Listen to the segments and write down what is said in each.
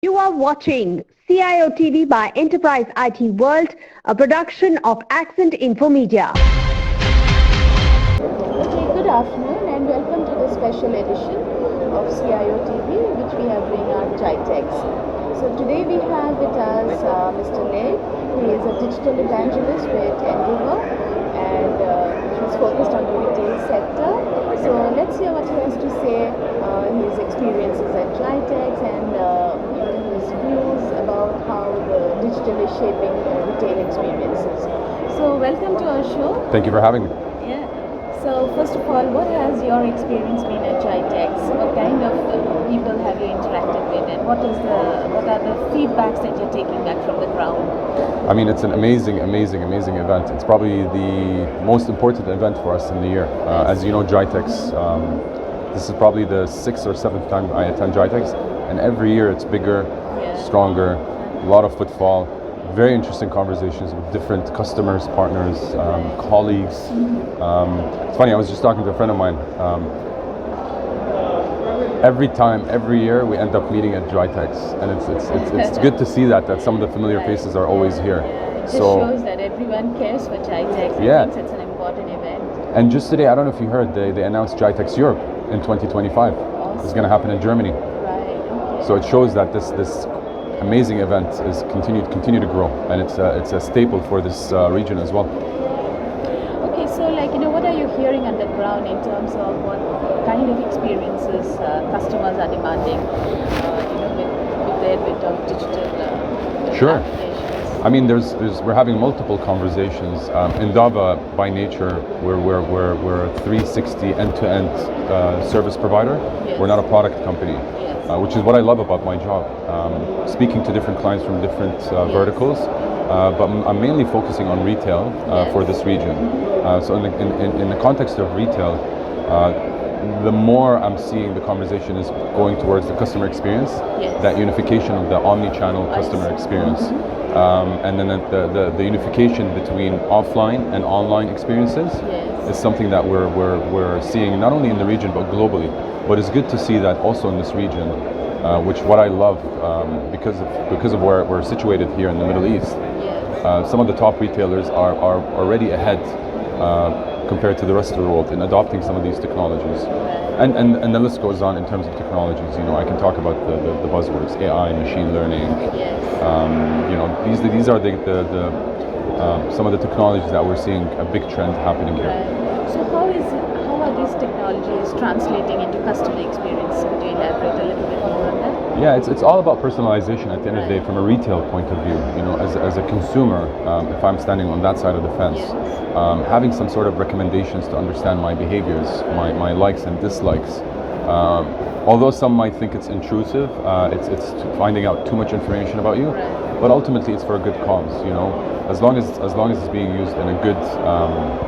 You are watching CIO TV by Enterprise IT World, a production of Accent Info Media. Okay, good afternoon and welcome to the special edition of CIO TV, which we are doing on GITEX. So today we have with us Mr. Laith. He is a digital evangelist with Endava and he's focused on the retail sector. So let's hear what he has to say, his experiences at GITEX and his views about how the digital is shaping retail experiences. So welcome to our show. Thank you for having me. Yeah. So first of all, what has your experience been at GITEX? What kind of people have you interacted with, and what are the feedbacks that you're taking back from the ground? I mean, it's an amazing event. It's probably the most important event for us in the year. As you know, GITEX, this is probably the 6th or 7th time I attend GITEX, and every year it's bigger, stronger, a lot of footfall, very interesting conversations with different customers, partners, colleagues. It's funny, I was just talking to a friend of mine. Every year we end up meeting at GITEX, and it's good to see that some of the familiar faces are always here. It just shows that everyone cares for GITEX and thinks it's an important event. And just today, I don't know if you heard, they announced GITEX Europe in 2025. Awesome. It's going to happen in Germany. Right. Okay. So it shows that this amazing event is continue to grow, and it's a staple for this region as well. Okay, so what are you hearing on the ground in terms of what kind of experiences customers are demanding, with their bit of digital Sure. applications? I mean, we're having multiple conversations. Endava, by nature, we're a 360 end-to-end service provider. Yes. We're not a product company. Yes. Which is what I love about my job, speaking to different clients from different verticals, but I'm mainly focusing on retail for this region. So in the context of retail, the more I'm seeing the conversation is going towards the customer experience, that unification of the omni-channel customer experience, and then the unification between offline and online experiences is something that we're seeing not only in the region but globally. But it's good to see that also in this region, which what I love because of where we're situated here in the Middle East. Some of the top retailers are already ahead compared to the rest of the world in adopting some of these technologies. And the list goes on in terms of technologies. I can talk about the buzzwords: AI, machine learning. These are some of the technologies that we're seeing a big trend happening here. So how are these technologies translating into customer experience? Could you elaborate a little bit more on that? Yeah, it's all about personalization at the end of the day from a retail point of view. As a consumer, if I'm standing on that side of the fence, having some sort of recommendations to understand my behaviors, my likes and dislikes. Although some might think it's intrusive, it's finding out too much information about you, but ultimately it's for a good cause. As long as it's being used in a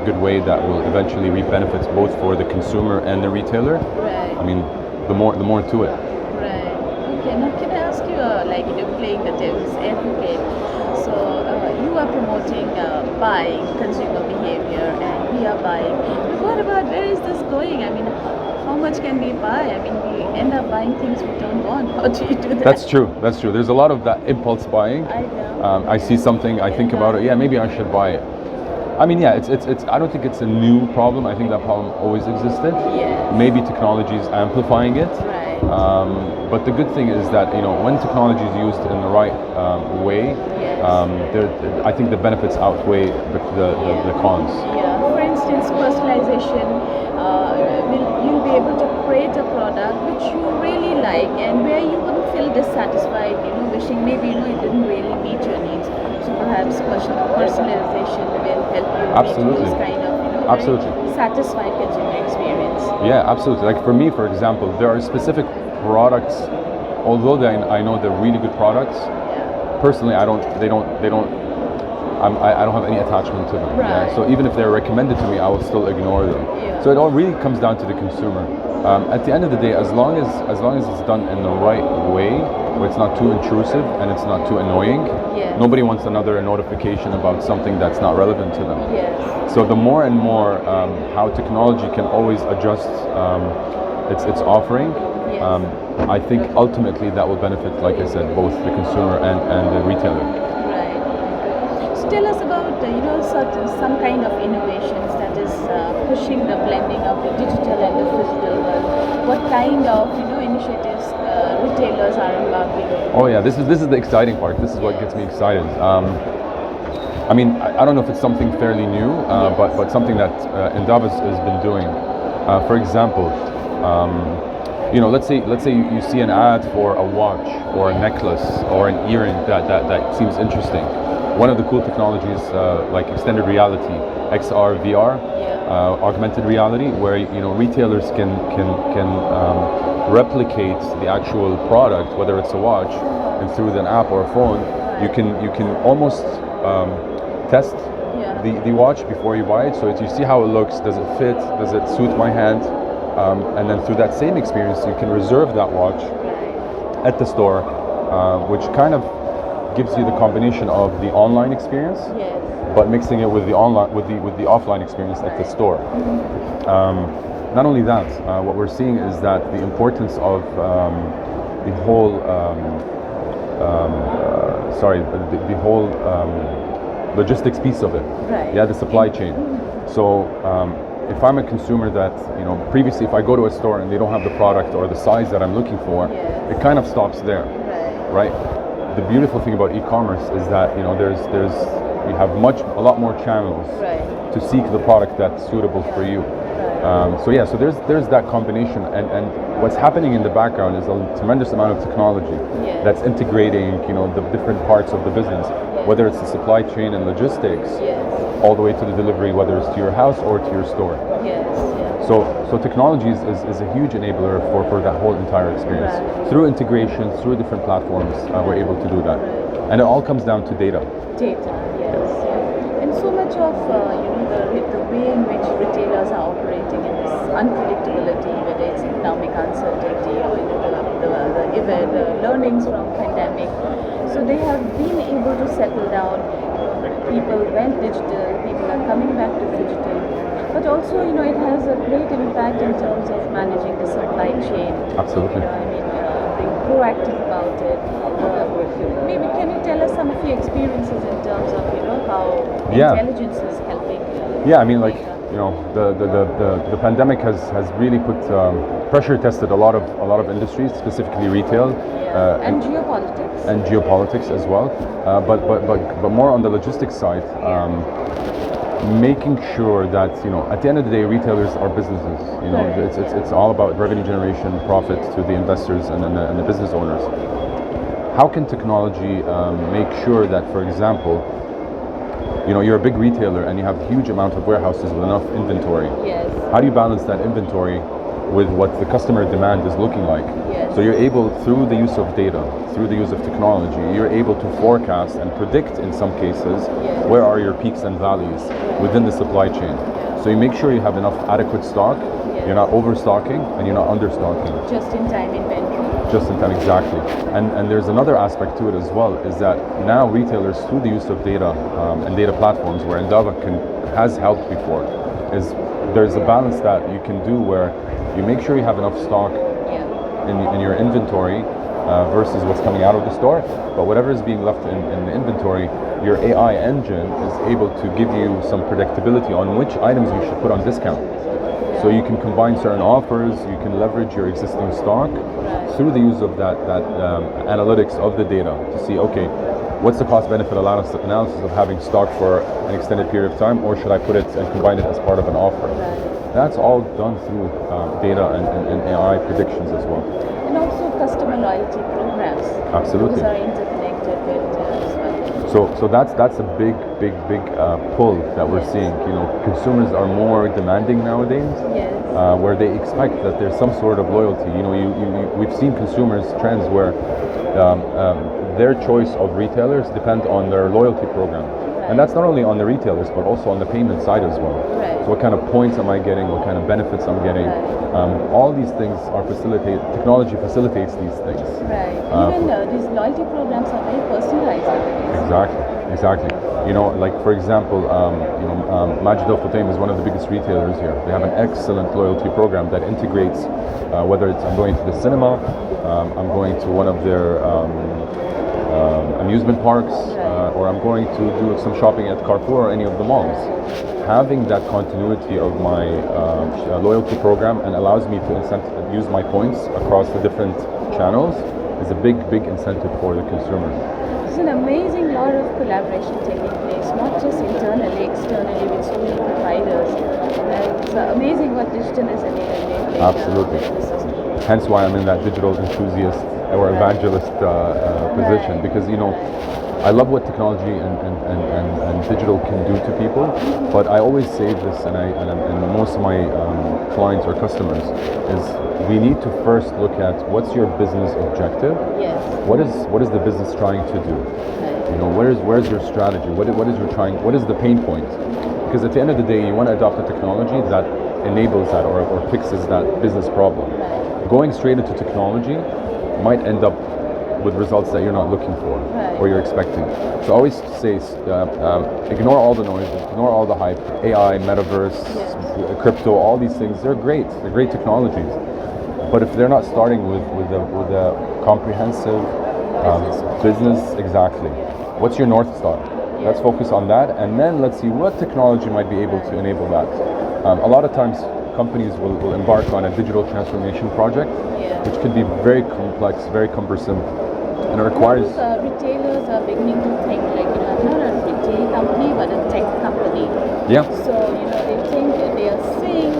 good way that will eventually reap benefits both for the consumer and the retailer. Right. I mean, the more to it. Right. Okay. Now, can I ask you, playing the devil's advocate? So you are promoting buying, consumer behavior, and we are buying. But what about where is this going? I mean, how much can we buy? I mean, we end up buying things we don't want. How do you do that? That's true. There's a lot of that impulse buying. I know. I see something, I think about it. Yeah, maybe I should buy it. I mean, yeah, it's. I don't think it's a new problem. I think that problem always existed. Yes. Maybe technology is amplifying it. Right. But the good thing is that when technology is used in the right way, I think the benefits outweigh the cons. Yeah. For instance, personalization. You'll be able to create a product which you really like and where you wouldn't feel dissatisfied, wishing maybe it didn't really meet your needs. So perhaps personalization will help you Absolutely. make this kind of Absolutely. very satisfied consumer experience. Yeah, absolutely. Like for me, for example, there are specific products, although I know they're really good products. Personally, I don't have any attachment to them. Right. So even if they're recommended to me, I will still ignore them. So it all really comes down to the consumer. At the end of the day, as long as it's done in the right way, where it's not too intrusive and it's not too annoying, nobody wants another notification about something that's not relevant to them. Yes. So the more and more how technology can always adjust its offering, I think ultimately that will benefit, like I said, both the consumer and the retailer. Right. So tell us about some kind of innovations that is pushing the blending of the digital and the physical world. What kind of initiatives retailers are embarking on? Oh yeah, this is the exciting part. This is what gets me excited. I mean, I don't know if it's something fairly new, but something that Endava has been doing. For example, let's say you see an ad for a watch or a necklace or an earring that seems interesting. One of the cool technologies, like extended reality, XR, VR, augmented reality, where retailers can replicate the actual product, whether it's a watch, and through an app or a phone, you can almost test the watch before you buy it. So you see how it looks, does it fit, does it suit my hand, and then through that same experience, you can reserve that watch at the store, which kind of gives you the combination of the online experience, but mixing it with the offline experience at the store. Not only that, what we're seeing is that the importance of the whole logistics piece of it. Right. The supply chain. So if I'm a consumer that, previously if I go to a store and they don't have the product or the size that I'm looking for, it kind of stops there, right? The beautiful thing about e-commerce is that, you have a lot more channels to seek the product that's suitable for you. So there's that combination, and what's happening in the background is a tremendous amount of technology that's integrating, the different parts of the business, whether it's the supply chain and logistics, all the way to the delivery, whether it's to your house or to your store. So technology is a huge enabler for that whole entire experience. Through integration, through different platforms, we're able to do that, and it all comes down to data. And so much of the way in which retailers are operating in this unpredictability, whether it's economic uncertainty or the learnings from pandemic. So they have been able to settle down. People went digital. People are coming back to digital. But also, it has a great impact in terms of managing the supply chain. Absolutely. Being proactive about it. Maybe can you tell us some of your experiences in terms of how intelligence is helping? The pandemic has really put pressure tested a lot of industries, specifically retail, and geopolitics. And geopolitics as well, but more on the logistics side. Making sure that at the end of the day, retailers are businesses. It's all about revenue generation, profit to the investors and the business owners. How can technology make sure that, for example, you're a big retailer and you have a huge amount of warehouses with enough inventory? How do you balance that inventory with what the customer demand is looking like? So you're able, through the use of data, through the use of technology, you're able to forecast and predict in some cases where are your peaks and valleys within the supply chain. So you make sure you have enough adequate stock, you're not overstocking and you're not understocking. Just in time inventory. Just in time, exactly. And there's another aspect to it as well, is that now retailers, through the use of data and data platforms where Endava has helped before, is there's a balance that you can do where you make sure you have enough stock in your inventory versus what's coming out of the store, but whatever is being left in the inventory, your AI engine is able to give you some predictability on which items you should put on discount. So you can combine certain offers, you can leverage your existing stock through the use of that analytics of the data to see, okay, what's the cost-benefit analysis of having stock for an extended period of time, or should I put it and combine it as part of an offer? That's all done through data and AI predictions as well. And also customer loyalty programs. Absolutely. Those are interconnected with as well. So that's a big pull that we're seeing. Consumers are more demanding nowadays, where they expect that there's some sort of loyalty. We've seen consumers trends where their choice of retailers depend on their loyalty program. And that's not only on the retailers, but also on the payment side as well. So what kind of points am I getting? What kind of benefits I'm getting? All these things are technology facilitates these things. Even these loyalty programs are very personalized. Exactly. Like for example, Majid Al Futtaim is one of the biggest retailers here. They have an excellent loyalty program that integrates, whether it's I'm going to the cinema, I'm going to one of their amusement parks, or I'm going to do some shopping at Carrefour or any of the malls. Having that continuity of my loyalty program and allows me to use my points across the different channels is a big incentive for the consumer. It's an amazing lot of collaboration taking place, not just internally, externally with so many providers. It's amazing what digital is enabling. Absolutely. Hence why I'm in that digital enthusiast or evangelist position, because I love what technology and digital can do to people, but I always say this, and most of my clients or customers, is we need to first look at what's your business objective. Yes. What is the business trying to do? Where's your strategy? What is the pain point? Because at the end of the day, you want to adopt a technology that enables that or fixes that business problem. Going straight into technology might end up with results that you're not looking for or you're expecting. So I always say, ignore all the noise, ignore all the hype. AI, metaverse, crypto, all these things, they're great. They're great technologies. But if they're not starting with a comprehensive business, exactly. What's your North Star? Let's focus on that, and then let's see what technology might be able to enable that. A lot of times, companies will embark on a digital transformation project, which could be very complex, very cumbersome, and it requires... retailers are beginning to think like, I'm not a retail company, but a tech company. Yeah. So, they think that they are saying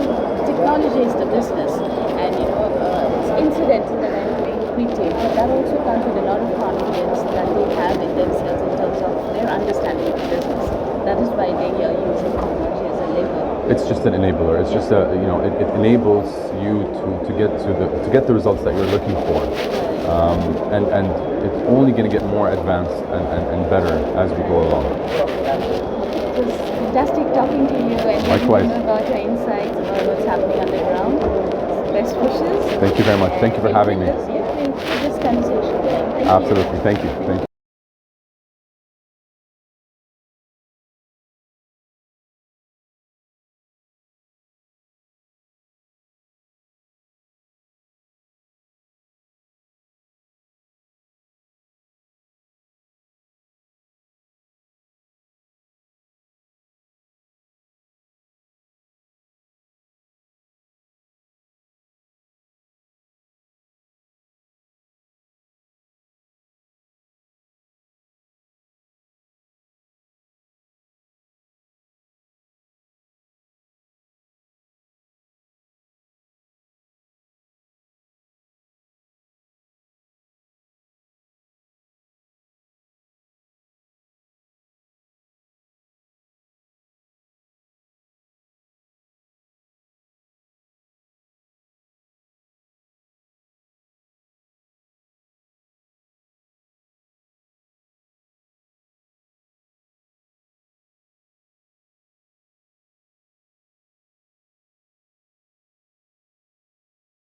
technology is the business, and, it's incidental that I'm doing retail, but that also comes with a lot of confidence that they have in themselves in terms of their understanding of business. That is why they are using technology as a lever. It's just an enabler. It's just it enables you to get the results that you're looking for, and it's only going to get more advanced and better as we go along. It was fantastic talking to you and Likewise. about your insights about what's happening on the ground. Best wishes. Thank you very much. Thank you for having me. This conversation. Absolutely. Thank you.